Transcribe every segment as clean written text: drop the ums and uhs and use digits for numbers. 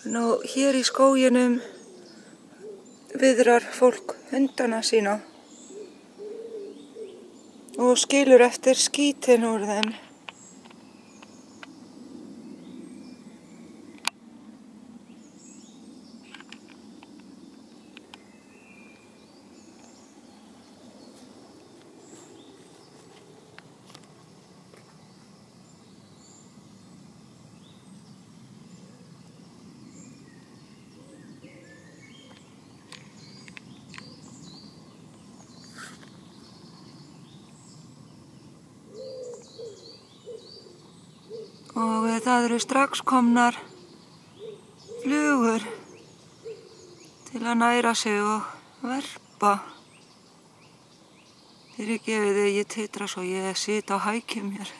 Nú, hér í skóginum viðrar fólk hundana sína og skilur eftir skítinn úr þeim. Og það eru strax komnar flugur til að næra sig og verpa. Fyrirgefið að ég titra svo ég sit á hækjum mér.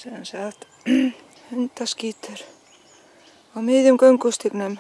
Sem sagt, hundaskítur á miðjum göngustígnum.